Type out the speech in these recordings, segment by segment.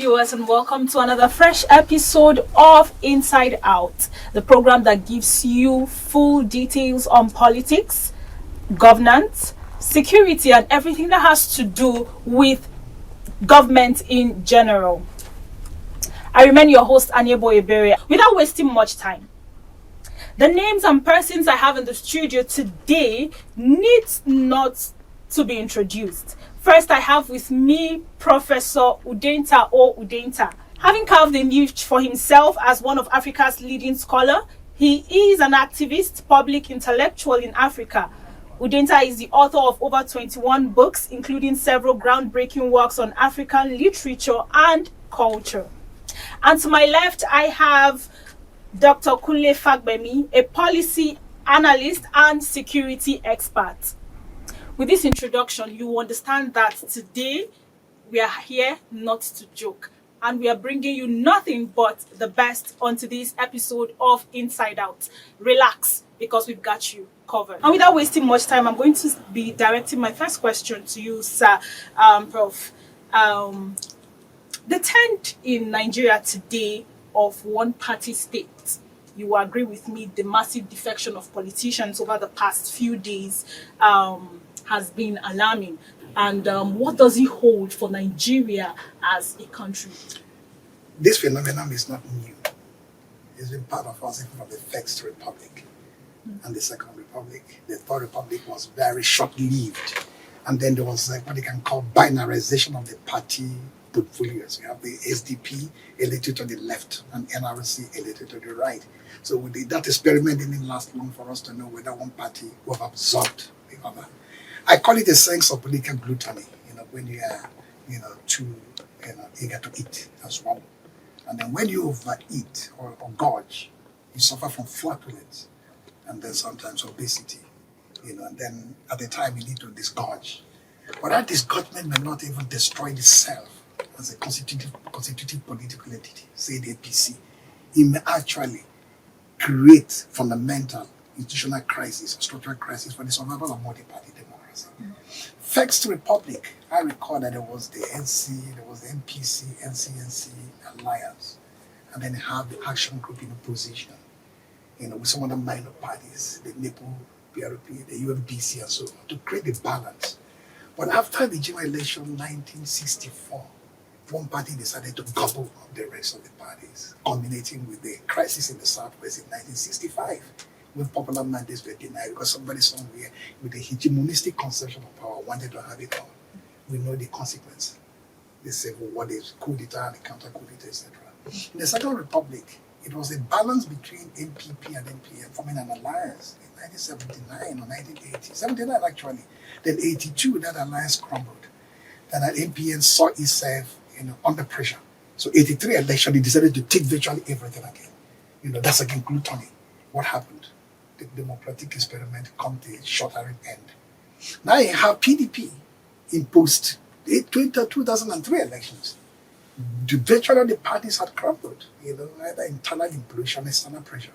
viewers, and welcome to another fresh episode of Inside Out, the program that gives you full details on politics, governance, security, and everything that has to do with government in general. I remain your host, Anyebo Ebere. Without wasting much time, the names and persons I have in the studio today needs not to be introduced. First, I have with me Professor UDENTA or UDENTA. Having carved a niche for himself as one of Africa's leading scholars, he is an activist, public intellectual in Africa. UDENTA is the author of over 21 books, including several groundbreaking works on African literature and culture. And to my left, I have Dr. KUNLE FAGBEMI, a policy analyst and security expert. With this introduction, you will understand that today we are here not to joke, and we are bringing you nothing but the best onto this episode of Inside Out. Relax, because we've got you covered. And without wasting much time, I'm going to be directing my first question to you, sir, Prof. The trend in Nigeria today of one-party state, you will agree with me, the massive defection of politicians over the past few days has been alarming. And what does it hold for Nigeria as a country? This phenomenon is not new. It's been part of us from the First Republic and the Second Republic. The Third Republic was very short-lived. And then there was what they can call binarization of the party portfolios. You have the SDP elected to the left and NRC elected to the right. So that experiment didn't last long for us to know whether one party will have absorbed the other. I call it a sense of political gluttony, when you are, too, eager to eat and swallow. And then when you overeat or gorge, you suffer from flatulence and then sometimes obesity, and then at the time you need to disgorge. But that disgorgement may not even destroy the self as a constitutive political entity, say the APC. It may actually create fundamental institutional crisis, structural crisis for the survival of multi-party democracy. First Republic, I recall that there was the NC, there was the NPC, NCNC alliance, and then they have the action group in opposition, with some other minor parties, the NEPO, PRP, the UMPC, and so on, to create the balance. But after the general election 1964, one party decided to gobble up the rest of the parties, culminating with the crisis in the Southwest in 1965, when popular mandates were denied because somebody somewhere with a hegemonistic conception of power wanted to have it all. We know the consequence. The civil war, the coup d'etat, the counter-coup d'etat, etc. In the Second Republic, it was a balance between MPP and NPM forming an alliance in 1979 or 1980. 79 actually. Then 82, that alliance crumbled. Then that NPM saw itself under pressure. So 83 election, they decided to take virtually everything again. That's again gluttony. What happened? The democratic experiment come to a shorter end. Now you have PDP in post 2003 elections. The virtually the parties had crumbled, either internal implosion, external pressure.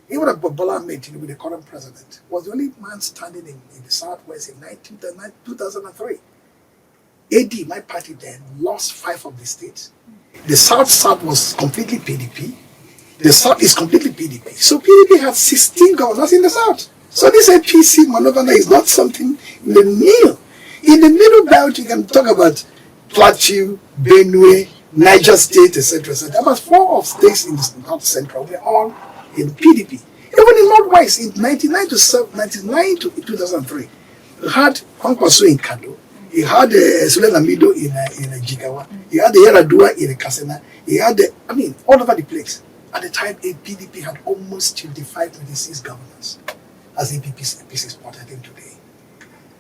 Even Bola Ahmed with the current president was the only man standing in the Southwest in 2003. AD, my party then, lost 5 of the states. The South was completely PDP. The South is completely PDP. So PDP had 16 governors in the South. So this APC maneuver is not something new. In the middle belt, you can talk about Plateau, Benue, Niger State, etc. etc. About 4 of states in the North Central were all in PDP. Even in Northwest, in 99 to 2003, you had Kwankwaso in Kano, you had Sule Lamido in Jigawa, you had the Yaradua in Kasena, you had all over the place. At the time, PDP had almost 26 governors, as APC is portraying today.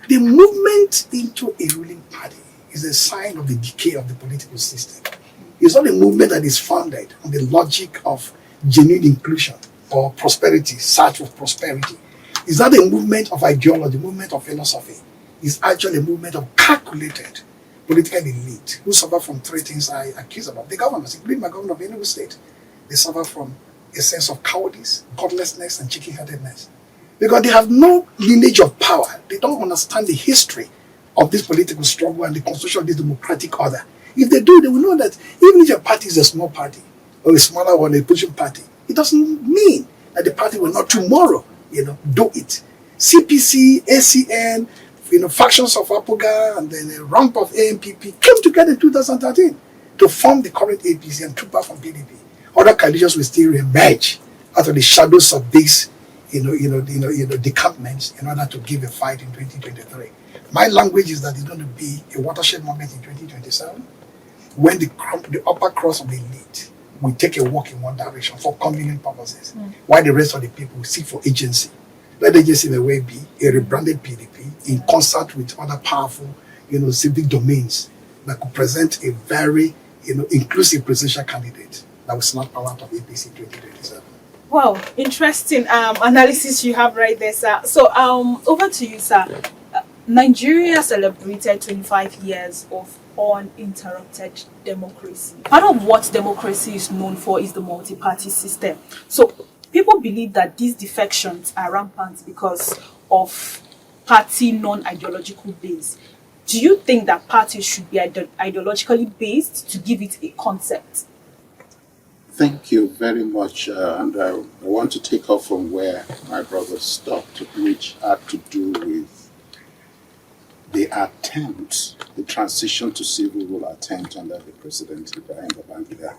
The movement into a ruling party is a sign of the decay of the political system. It's not a movement that is founded on the logic of genuine inclusion or prosperity, search for prosperity. It's not a movement of ideology, a movement of philosophy. It's actually a movement of calculated political elite who suffer from 3 things I accuse about. The governors, including my governor of Enugu State, they suffer from a sense of cowardice, godlessness, and chicken-headedness. Because they have no lineage of power. They don't understand the history of this political struggle and the construction of this democratic order. If they do, they will know that even if your party is a small party or a smaller one, a pushing party, it doesn't mean that the party will not tomorrow, do it. CPC, ACN, factions of APOGA and then a rump of AMPP came together in 2013 to form the current APC and took back from PDP. Other coalitions will still emerge out of the shadows of these, decampments in order to give a fight in 2023. My language is that it's going to be a watershed moment in 2027 when the upper cross of the elite will take a walk in one direction for convenient purposes, while the rest of the people will seek for agency. Let the agency may well be a rebranded PDP in concert with other powerful, civic domains that could present a very, inclusive presidential candidate that will snap power out of APC 2027. Wow, interesting analysis you have right there, sir. So, over to you, sir. Nigeria celebrated 25 years of uninterrupted democracy. Part of what democracy is known for is the multi-party system. So people believe that these defections are rampant because of party non-ideological base. Do you think that parties should be ideologically based to give it a concept? Thank you very much. And I want to take off from where my brother stopped, which had to do with the attempt, the transition to civil rule attempt under the President Ibrahim Babangida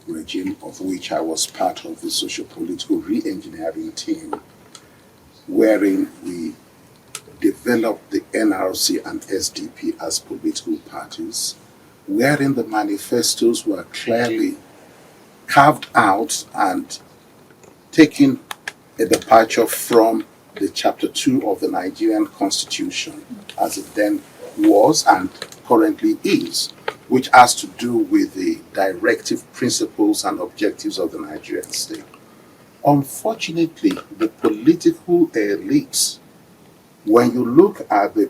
regime, of which I was part of the socio-political re-engineering team, wherein we developed the NRC and SDP as political parties, wherein the manifestos were clearly carved out and taking a departure from the Chapter 2 of the Nigerian Constitution, as it then was and currently is, which has to do with the directive principles and objectives of the Nigerian state. Unfortunately, the political elites, when you look at the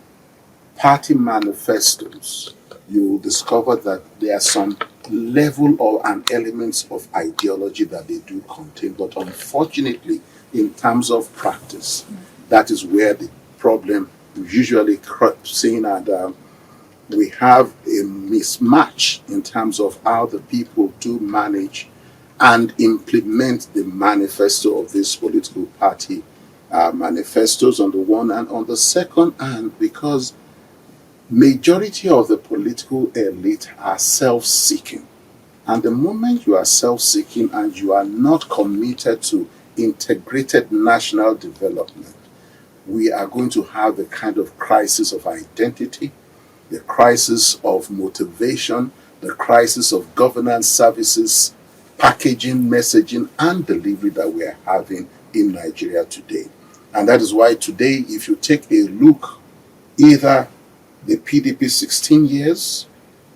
party manifestos, you will discover that there are some level or an elements of ideology that they do contain, but unfortunately, in terms of practice, that is where the problem usually creeps in, and we have a mismatch in terms of how the people do manage and implement the manifesto of this political party manifestos on the one hand. On the second hand, because majority of the political elite are self-seeking, and the moment you are self-seeking and you are not committed to integrated national development, we are going to have the kind of crisis of identity, the crisis of motivation, the crisis of governance services, packaging, messaging, and delivery that we are having in Nigeria today. And that is why today, if you take a look, either the PDP 16 years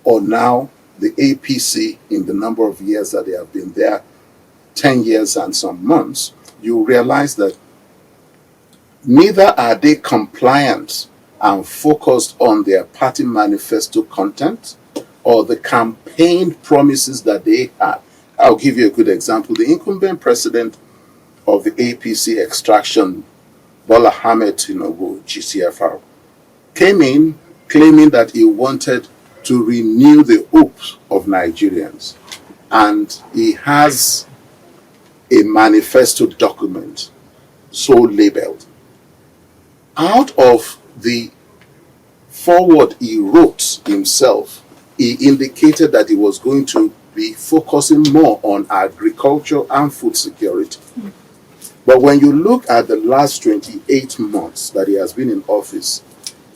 or now the APC in the number of years that they have been there, 10 years and some months, you realize that neither are they compliant and focused on their party manifesto content or the campaign promises that they had. I'll give you a good example. The incumbent president of the APC extraction, Bola Ahmed Tinubu, GCFR, came in claiming that he wanted to renew the hopes of Nigerians. And he has a manifesto document so labeled. Out of the foreword he wrote himself, he indicated that he was going to be focusing more on agriculture and food security. But when you look at the last 28 months that he has been in office,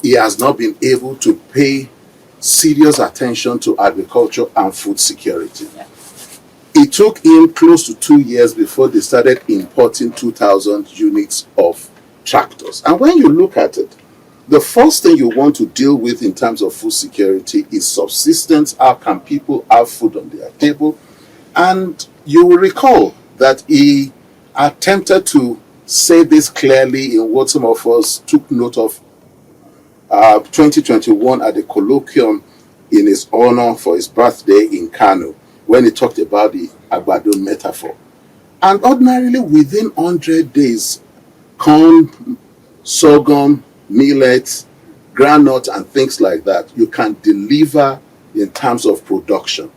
he has not been able to pay serious attention to agriculture and food security. It took him close to 2 years before they started importing 2,000 units of tractors. And when you look at it, the first thing you want to deal with in terms of food security is subsistence. How can people have food on their table? And you will recall that he attempted to say this clearly in what some of us took note of 2021 at the colloquium in his honor for his birthday in Kano, when he talked about the Agbado metaphor. And ordinarily within 100 days, corn, sorghum, millet, groundnut, and things like that, you can deliver in terms of production.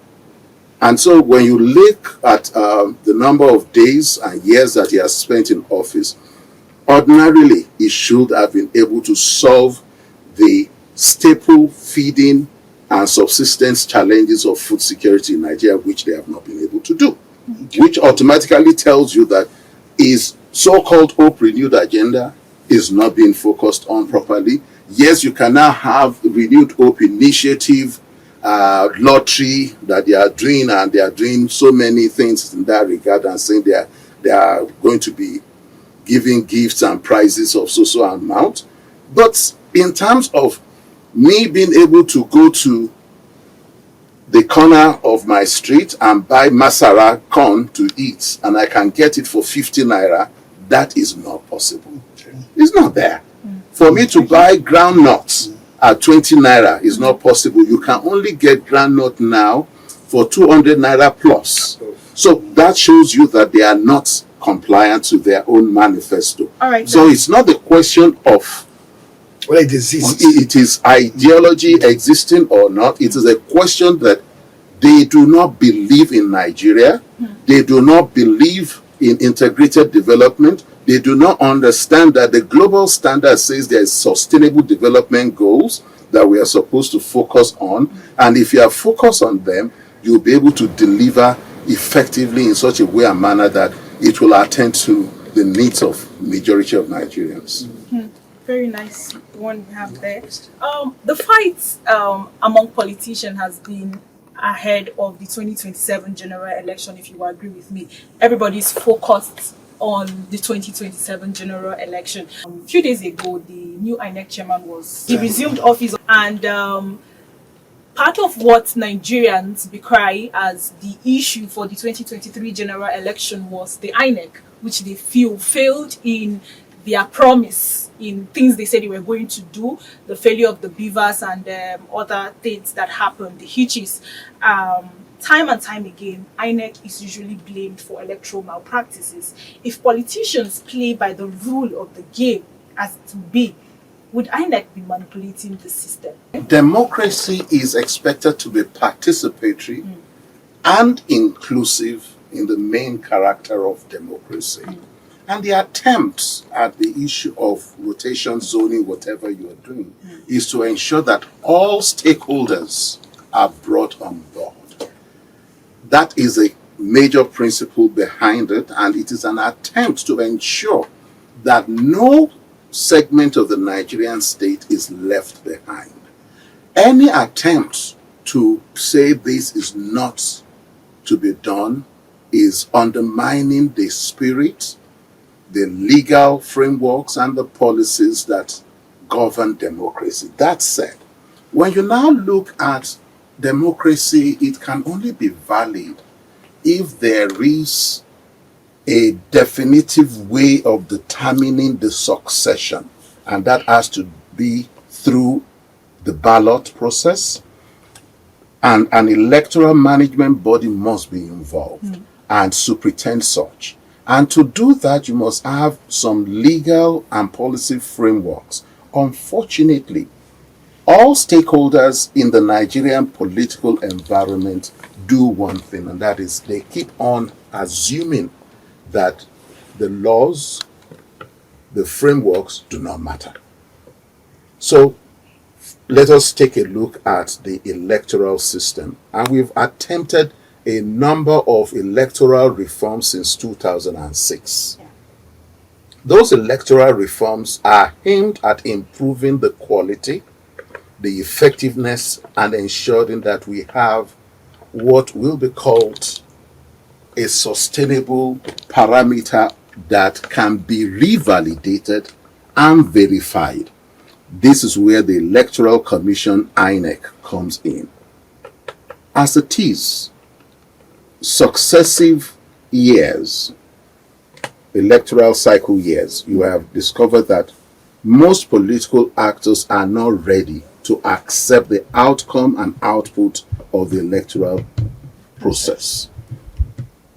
And so when you look at the number of days and years that he has spent in office, ordinarily he should have been able to solve the staple feeding and subsistence challenges of food security in Nigeria, which they have not been able to do, which automatically tells you that his so-called hope renewed agenda is not being focused on properly. Yes, you can now have renewed hope initiative, lottery that they are doing, and they are doing so many things in that regard, and saying they are going to be giving gifts and prizes of so amount. But in terms of me being able to go to the corner of my street and buy masara corn to eat, and I can get it for 50 naira, that is not possible. It's not there. For me to buy groundnuts at 20 naira is not possible. You can only get groundnut now for 200 naira plus. So that shows you that they are not compliant to their own manifesto. All right. So it's not the question of well, it exists. It is ideology existing or not. It is a question that they do not believe in Nigeria. They do not believe in integrated development. They do not understand that the global standard says there is sustainable development goals that we are supposed to focus on. And if you are focused on them, you'll be able to deliver effectively in such a way and manner that it will attend to the needs of majority of Nigerians. Very nice one we have there. The fight among politicians has been ahead of the 2027 general election, if you agree with me. Everybody's focused on the 2027 general election. A few days ago, the new INEC chairman he resumed office, and part of what Nigerians decry as the issue for the 2023 general election was the INEC, which they feel failed in their promise, in things they said they were going to do, the failure of the beavers and other things that happened, the hitches. Time and time again, INEC is usually blamed for electoral malpractices. If politicians play by the rule of the game as it will be, would INEC be manipulating the system? Democracy is expected to be participatory and inclusive in the main character of democracy. And the attempts at the issue of rotation, zoning, whatever you are doing, is to ensure that all stakeholders are brought on board. That is a major principle behind it, and it is an attempt to ensure that no segment of the Nigerian state is left behind. Any attempt to say this is not to be done is undermining the spirit, the legal frameworks, and the policies that govern democracy. That said, when you now look at democracy, it can only be valid if there is a definitive way of determining the succession, and that has to be through the ballot process, and an electoral management body must be involved and superintend such. And to do that, you must have some legal and policy frameworks. Unfortunately, all stakeholders in the Nigerian political environment do one thing, and that is they keep on assuming that the laws, the frameworks do not matter. So let us take a look at the electoral system. And we've attempted a number of electoral reforms since 2006. Those electoral reforms are aimed at improving the quality, the effectiveness, and ensuring that we have what will be called a sustainable parameter that can be revalidated and verified. This is where the Electoral Commission, INEC, comes in. As it is, successive years, electoral cycle years, you have discovered that most political actors are not ready to accept the outcome and output of the electoral process.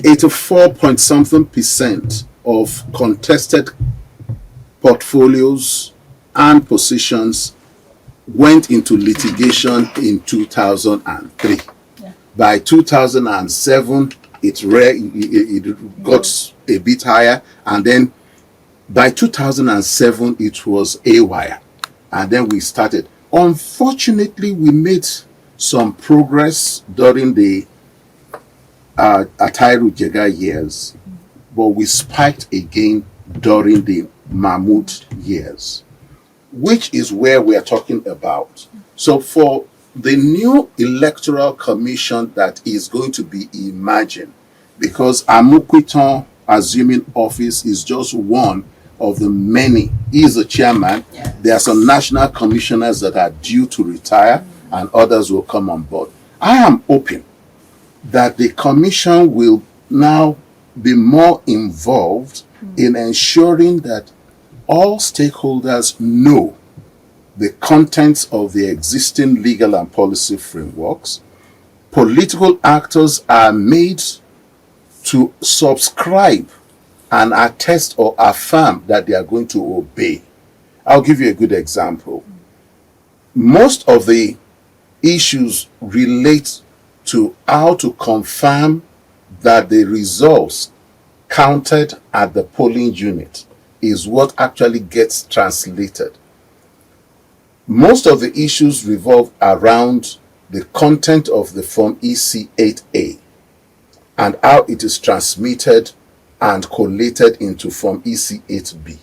84-point-something% of contested portfolios and positions went into litigation in 2003. Yeah. By 2007, it got a bit higher, and then by 2007, it was AWire, and then we started. Unfortunately, we made some progress during the Atairu Jega years, but we spiked again during the Mahmoud years, which is where we are talking about. So for the new electoral commission that is going to be imagined, because Amukwiton assuming office is just one of the many. He is the chairman. Yes. There are some national commissioners that are due to retire, and others will come on board. I am hoping that the commission will now be more involved in ensuring that all stakeholders know the contents of the existing legal and policy frameworks. Political actors are made to subscribe and attest or affirm that they are going to obey. I'll give you a good example. Most of the issues relate to how to confirm that the results counted at the polling unit is what actually gets translated. Most of the issues revolve around the content of the Form EC8A and how it is transmitted and collated into Form EC8B.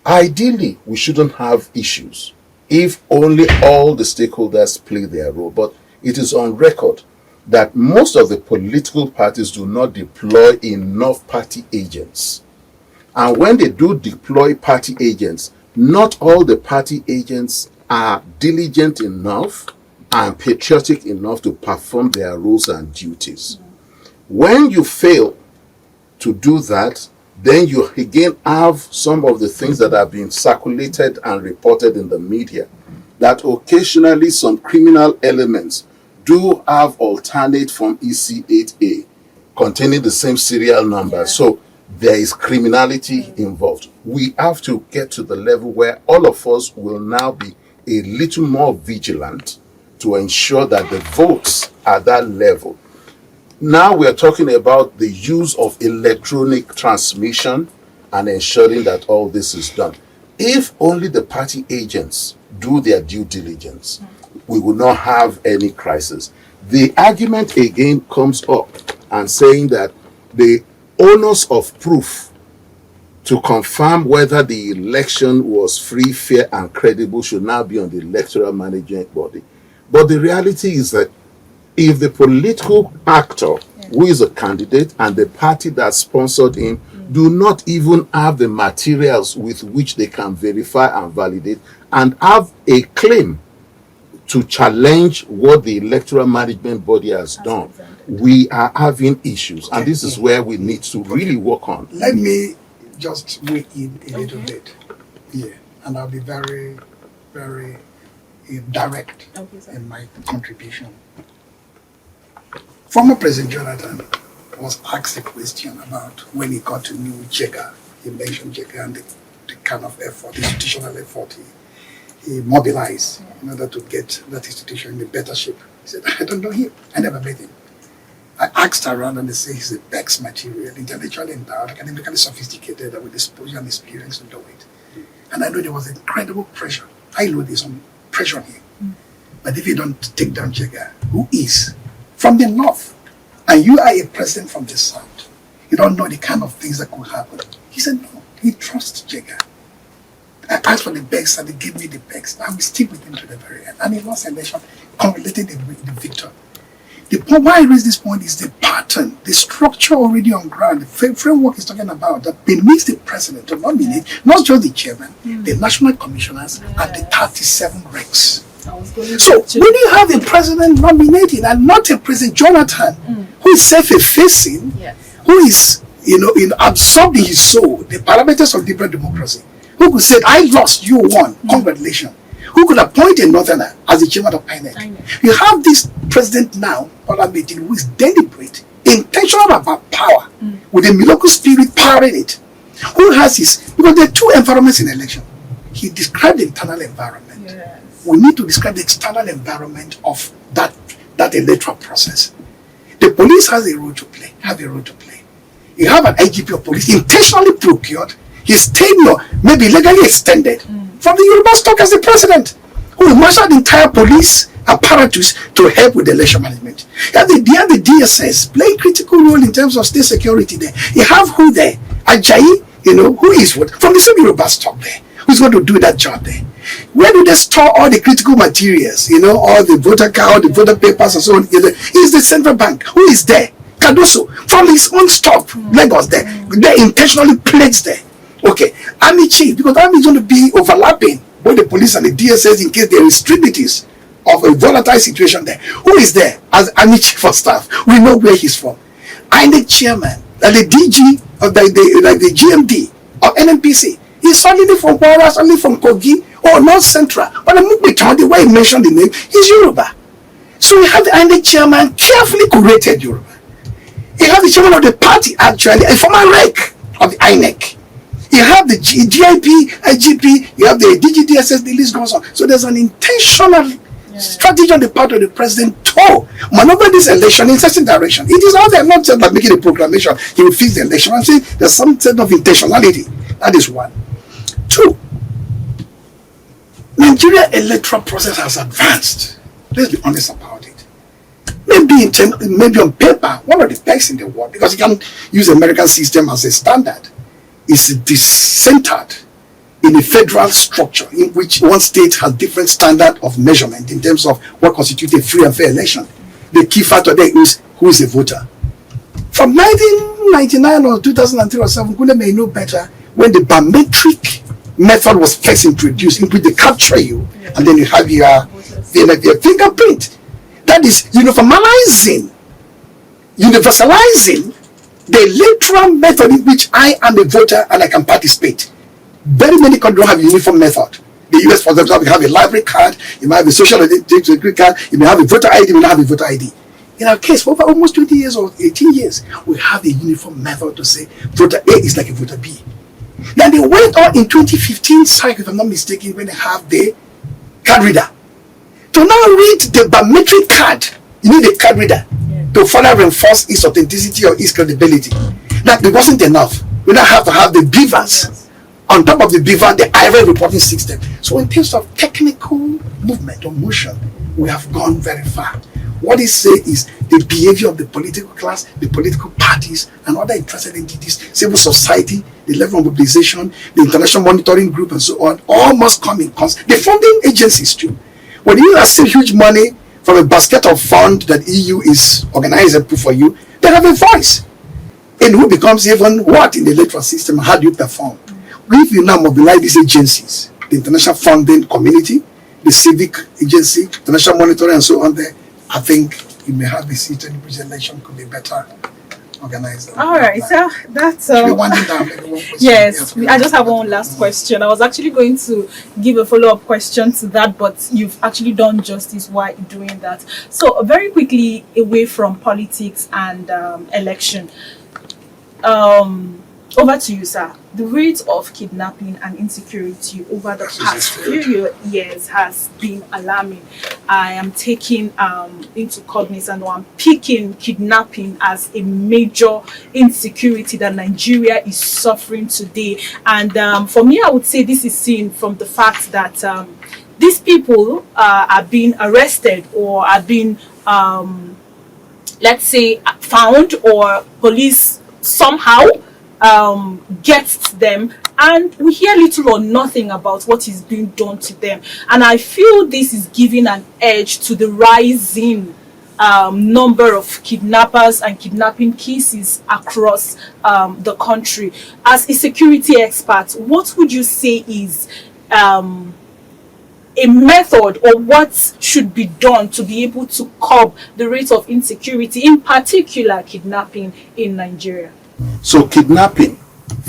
Ideally, we shouldn't have issues if only all the stakeholders play their role, but it is on record that most of the political parties do not deploy enough party agents. And when they do deploy party agents, not all the party agents are diligent enough and patriotic enough to perform their roles and duties. When you fail to do that, then you again have some of the things that have been circulated and reported in the media, that occasionally some criminal elements do have alternate from EC8A containing the same serial number. Yeah. So there is criminality involved. We have to get to the level where all of us will now be a little more vigilant to ensure that the votes at that level. Now we are talking about the use of electronic transmission and ensuring that all this is done. If only the party agents do their due diligence, we will not have any crisis. The argument again comes up and saying that the onus of proof to confirm whether the election was free, fair, and credible should now be on the electoral management body. But the reality is that if the political actor who is a candidate and the party that sponsored him do not even have the materials with which they can verify and validate and have a claim to challenge what the electoral management body has done, we are having issues. And this is where we need to really work on. Let me just weigh in a little bit here, and I'll be very, very direct in my contribution. Former President Jonathan was asked a question about when he got to know Jega. He mentioned Jega and the kind of effort, institutional effort he mobilized in order to get that institution in a better shape. He said, I don't know him. I never met him. I asked around and they say he's a Bex material, intellectually endowed, academically sophisticated, with exposure and experience to do it. And I know there was incredible pressure. I know there's some pressure on him. But if you don't take down Jega, who is from the north, and you are a president from the south, you don't know the kind of things that could happen. He said, no, he trusts Jega. I asked for the Bex and they gave me the Bex. I will stick with him to the very end. And he lost election, congratulated the victor. The point why I raise this point is the pattern, the structure already on ground, the framework is talking about that permits the president to nominate not just the chairman, the national commissioners, and the 37 ranks. So when you have a president nominating and not a President Jonathan, who is self-effacing, who is absorbed in his soul the parameters of liberal democracy, who could say, I lost, you won, congratulations. Who could appoint a northerner as the chairman of INEC. You have this president now, who is deliberate, intentional about power, with a miracle spirit powering it, who has his, because there are two environments in election. He described the internal environment. We need to describe the external environment of that electoral process. The police has a role to play, You have an IGP of police intentionally procured, his tenure may be legally extended from the Yoruba stock as the president, who will marshal the entire police apparatus to help with the election management. You have the DSS playing critical role in terms of state security there. You have who there? Ajayi, who is what? From the same Yoruba stock there. Who's going to do that job there? Where do they store all the critical materials? All the voter card, all the voter papers and so on. Is the central bank. Who is there? Cardoso, from his own stock, Lagos there. They're intentionally placed there. Okay. Army chief, because army is going to be overlapping with the police and the DSS in case there is extremities of a volatile situation there. Who is there as army chief of staff? We know where he's from. INEC chairman, the DG of the GMD of NNPC. He's suddenly from Kwara, suddenly from Kogi, or North Central. But the way he mentioned the name, he's Yoruba. So we have the INEC chairman carefully curated Yoruba. You have the chairman of the party, actually, a former rec of the INEC. You have the GIP, IGP, you have the DGDSS, the list goes on. So there's an intentional strategy on the part of the president to maneuver this election in certain direction. It is out there, not just like making a proclamation, he will fix the election. I'm saying there's some set of intentionality. That is one. Two, Nigeria electoral process has advanced. Let's be honest about it. Maybe on paper, one of the best in the world, because you can use the American system as a standard. Is centered in a federal structure in which one state has different standard of measurement in terms of what constitutes a free and fair election. The key factor there is who is a voter. From 1999 or 2003 or 7, KUNLE may know better when the biometric method was first introduced, in which they capture you and then you have your fingerprint. That is universalizing the electoral method in which I am a voter and I can participate. Very many countries don't have a uniform method. The US, for example, you have a library card, you might have a social security card, you may have a voter ID, you may not have a voter ID. In our case, for over almost 20 years or 18 years, we have a uniform method to say voter A is like a voter B. Then they went on in 2015 cycle, if I'm not mistaken, when they have the card reader. To now read the biometric card, you need a card reader to further reinforce its authenticity or its credibility. That it wasn't enough. We now have to have the beavers. On top of the beaver, the IRA reporting system. So in terms of technical movement or motion, we have gone very far. What he says is the behavior of the political class, the political parties, and other interested entities, civil society, the level of mobilization, the international monitoring group, and so on, all must come in concert. The funding agencies too. When you receive huge money from a basket of fund that EU is organizing for you, they have a voice. And who becomes even what in the electoral system? How do you perform? If you now mobilize these agencies, the international funding community, the civic agency, international monitoring, and so on there, I think you may have a seat in the election could be better organized. All right, so that's yes. I just have one last question. I was actually going to give a follow-up question to that, but you've actually done justice while doing that. So very quickly, away from politics and election, over to you, sir. The rate of kidnapping and insecurity over the past few years has been alarming. I am taking into cognizance, or I'm picking kidnapping as a major insecurity that Nigeria is suffering today. And for me, I would say this is seen from the fact that these people are being arrested or are being, let's say, found, or police somehow gets them, and we hear little or nothing about what is being done to them. And I feel this is giving an edge to the rising number of kidnappers and kidnapping cases across the country. As a security expert, what would you say is a method, or what should be done to be able to curb the rate of insecurity, in particular kidnapping in Nigeria? So kidnapping,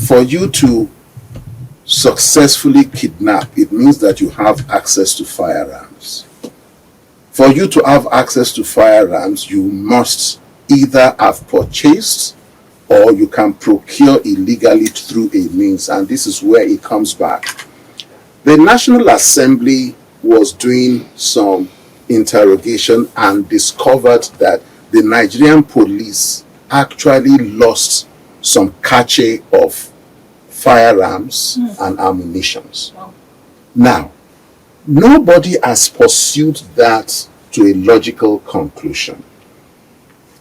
for you to successfully kidnap, it means that you have access to firearms. For you to have access to firearms, you must either have purchased or you can procure illegally through a means, and this is where it comes back. The National Assembly was doing some interrogation and discovered that the Nigerian police actually lost some cache of firearms and ammunitions. Wow. Now, nobody has pursued that to a logical conclusion.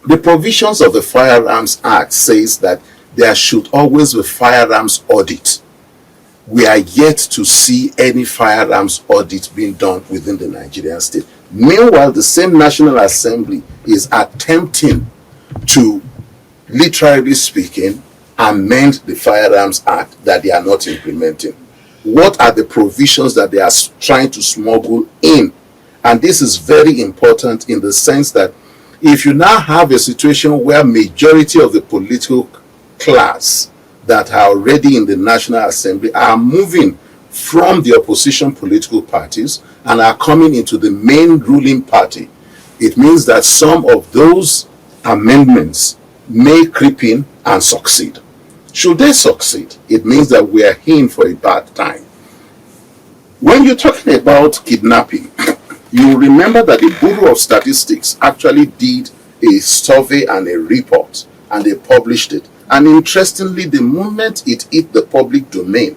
The provisions of the Firearms Act says that there should always be firearms audit. We are yet to see any firearms audit being done within the Nigerian state. Meanwhile, the same National Assembly is attempting to, literally speaking, amend the Firearms Act that they are not implementing. What are the provisions that they are trying to smuggle in? And this is very important in the sense that if you now have a situation where majority of the political class that are already in the National Assembly are moving from the opposition political parties and are coming into the main ruling party, it means that some of those amendments may creep in and succeed. Should they succeed, it means that we are in for a bad time. When you're talking about kidnapping, you remember that the Bureau of Statistics actually did a survey and a report, and they published it. And interestingly, the moment it hit the public domain,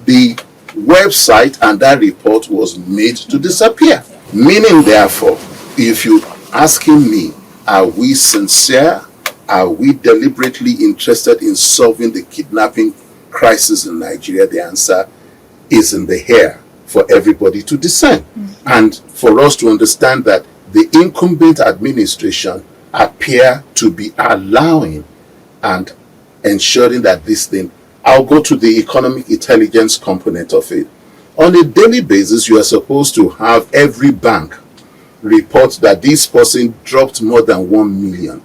the website and that report was made to disappear. Meaning, therefore, if you're asking me, are we sincere? Are we deliberately interested in solving the kidnapping crisis in Nigeria? The answer is in the air for everybody to discern. And for us to understand that the incumbent administration appear to be allowing and ensuring that this thing, I'll go to the economic intelligence component of it. On a daily basis, you are supposed to have every bank report that this person dropped more than 1 million.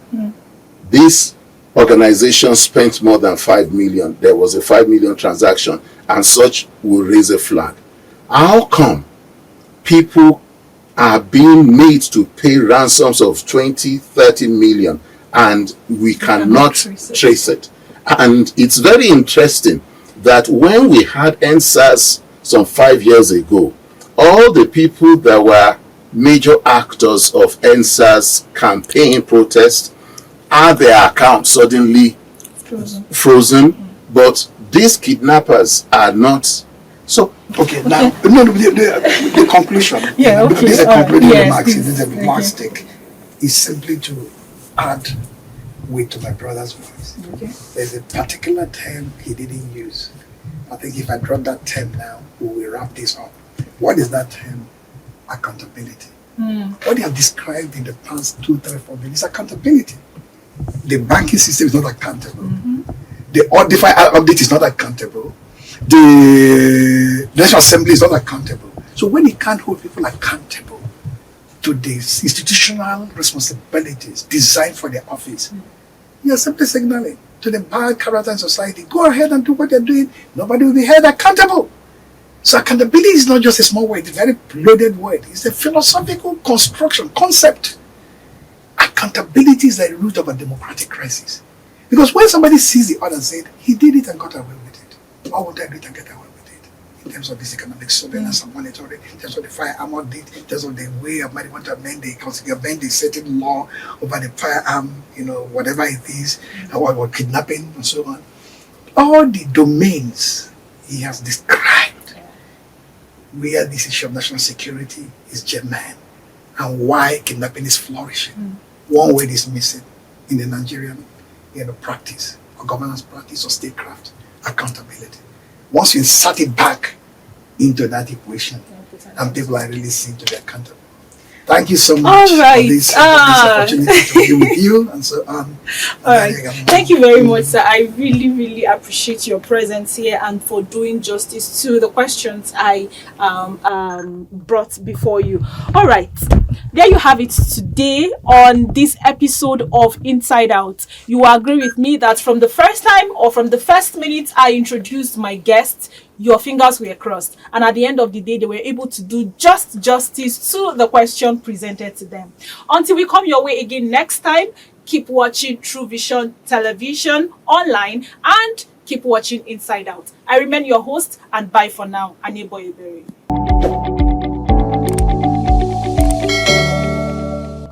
This organization spent more than 5 million. There was a 5 million transaction, and such will raise a flag. How come people are being made to pay ransoms of 20, 30 million and we cannot trace it? And it's very interesting that when we had NSAS some 5 years ago, all the people that were major actors of NSAS campaign protest had their accounts suddenly frozen. But these kidnappers are not. So, okay, now, the conclusion, Yeah, okay. this is a concluding Yes, remarks, please. this is a Okay. remarkstic, is simply to add weight to my brother's voice. Okay. There's a particular term he didn't use. I think if I drop that term now, we will wrap this up. What is that term? Accountability. What they have described in the past 2, 3, 4 minutes is accountability. The banking system is not accountable. The audit is not accountable. The National Assembly is not accountable. So when you can't hold people accountable to these institutional responsibilities designed for their office, you're simply signaling to the bad character in society, go ahead and do what they're doing. Nobody will be held accountable. So accountability is not just a small word, it's a very loaded word. It's a philosophical construction, concept. Accountability is the root of a democratic crisis. Because when somebody sees the other and says, he did it and got away with it, why would I do it and get away with it? In terms of this economic surveillance and monitoring, in terms of the firearm audit, in terms of the way of might want to amend the certain law over the firearm, whatever it is, or kidnapping and so on. All the domains he has described where this issue of national security is germane and why kidnapping is flourishing. One word is missing in the Nigerian practice or governance practice or statecraft: accountability. Once you insert it back into that equation, and people are really seen to be accountable. Thank you so much All right. for this opportunity to be with you and so on. All right. Thank you very much, sir. I really, really appreciate your presence here and for doing justice to the questions I brought before you. All right. There you have it today on this episode of Inside Out. You will agree with me that from the first time or from the first minute I introduced my guests, your fingers were crossed, and at the end of the day they were able to do just justice to the question presented to them. Until we come your way again next time, keep watching True Vision Television online and keep watching Inside Out. I remain your host, and bye for now. Anebo Ebere.